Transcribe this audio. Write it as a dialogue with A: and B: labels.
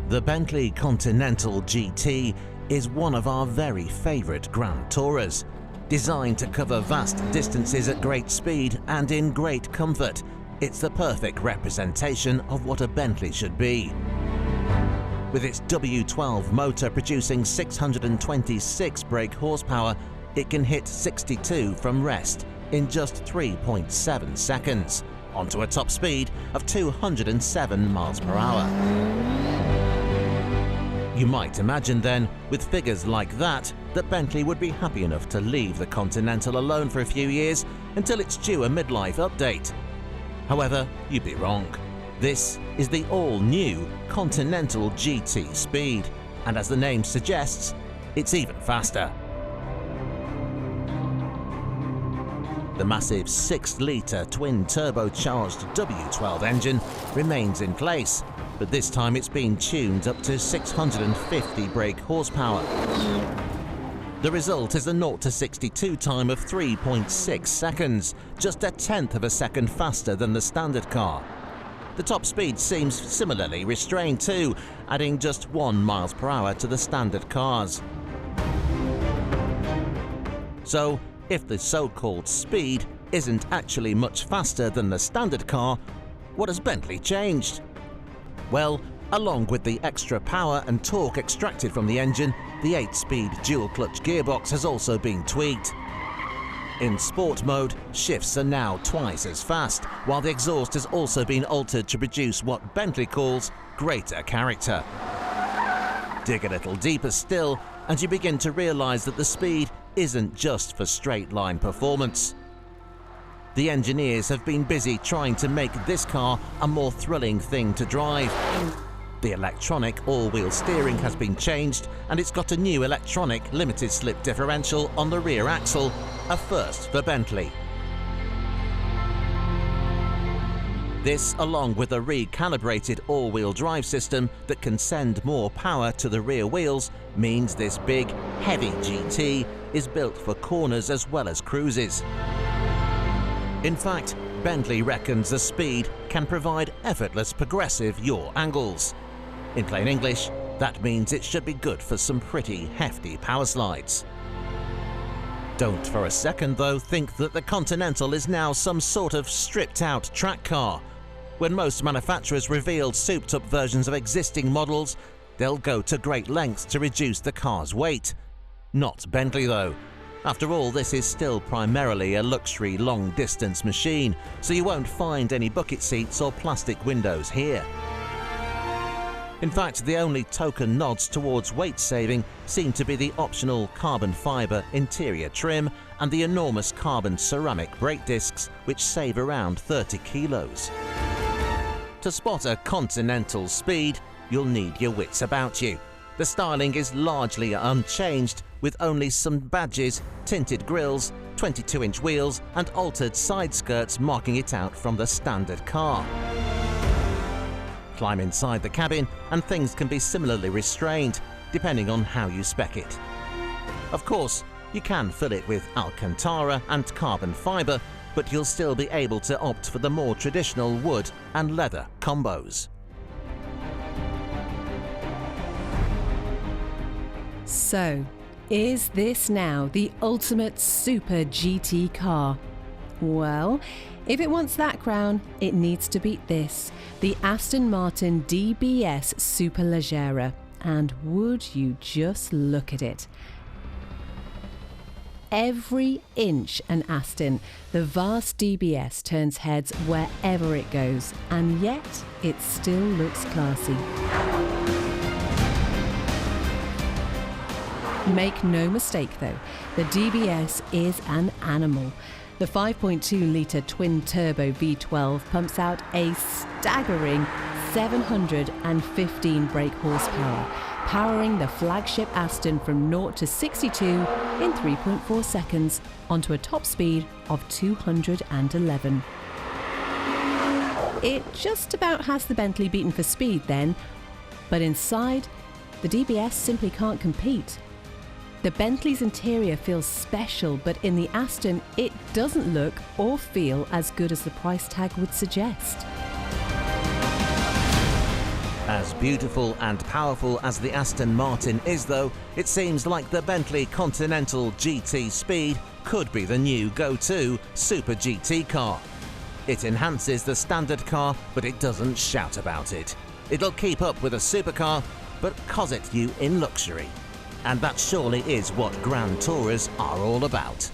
A: The Bentley Continental GT is one of our very favourite Grand Tourers. Designed to cover vast distances at great speed and in great comfort, it's the perfect representation of what a Bentley should be. With its W12 motor producing 626 brake horsepower, it can hit 62 from rest in just 3.7 seconds, onto a top speed of 207 miles per hour. You might imagine then, with figures like that Bentley would be happy enough to leave the Continental alone for a few years until it's due a midlife update. However, you'd be wrong. This is the all-new Continental GT Speed, and as the name suggests, it's even faster. The massive 6-litre twin-turbocharged W12 engine remains in place, but this time it's been tuned up to 650 brake horsepower. The result is a 0 to 62 time of 3.6 seconds, just a tenth of a second faster than the standard car. The top speed seems similarly restrained too, adding just 1 miles per hour to the standard cars. So, if the so-called speed isn't actually much faster than the standard car, what has Bentley changed? Well, along with the extra power and torque extracted from the engine, the 8-speed dual-clutch gearbox has also been tweaked. In sport mode, shifts are now twice as fast, while the exhaust has also been altered to produce what Bentley calls greater character. Dig a little deeper still, and you begin to realise that the speed isn't just for straight-line performance. The engineers have been busy trying to make this car a more thrilling thing to drive. The electronic all-wheel steering has been changed, and it's got a new electronic limited-slip differential on the rear axle, a first for Bentley. This, along with a recalibrated all-wheel drive system that can send more power to the rear wheels, means this big, heavy GT is built for corners as well as cruises. In fact, Bentley reckons the Speed can provide effortless progressive yaw angles. In plain English, that means it should be good for some pretty hefty power slides. Don't for a second, though, think that the Continental is now some sort of stripped-out track car. When most manufacturers revealed souped-up versions of existing models, they'll go to great lengths to reduce the car's weight. Not Bentley, though. After all, this is still primarily a luxury long-distance machine, so you won't find any bucket seats or plastic windows here. In fact, the only token nods towards weight saving seem to be the optional carbon fibre interior trim and the enormous carbon ceramic brake discs, which save around 30 kilos. To spot a Continental Speed, you'll need your wits about you. The styling is largely unchanged, with only some badges, tinted grills, 22-inch wheels and altered side skirts marking it out from the standard car. Climb inside the cabin and things can be similarly restrained, depending on how you spec it. Of course, you can fill it with Alcantara and carbon fibre, but you'll still be able to opt for the more traditional wood and leather combos.
B: So, is this now the ultimate super GT car? Well, if it wants that crown, it needs to beat this, the Aston Martin DBS Superleggera. And would you just look at it? Every inch an Aston, the vast DBS turns heads wherever it goes, and yet it still looks classy. Make no mistake though, the DBS is an animal. The 5.2-litre twin-turbo V12 pumps out a staggering 715 brake horsepower, powering the flagship Aston from 0 to 62 in 3.4 seconds onto a top speed of 211. It just about has the Bentley beaten for speed then, but inside, the DBS simply can't compete. The Bentley's interior feels special, but in the Aston, it doesn't look or feel as good as the price tag would suggest.
A: As beautiful and powerful as the Aston Martin is though, it seems like the Bentley Continental GT Speed could be the new go-to Super GT car. It enhances the standard car, but it doesn't shout about it. It'll keep up with a supercar, but cosset you in luxury. And that surely is what Grand Tourers are all about.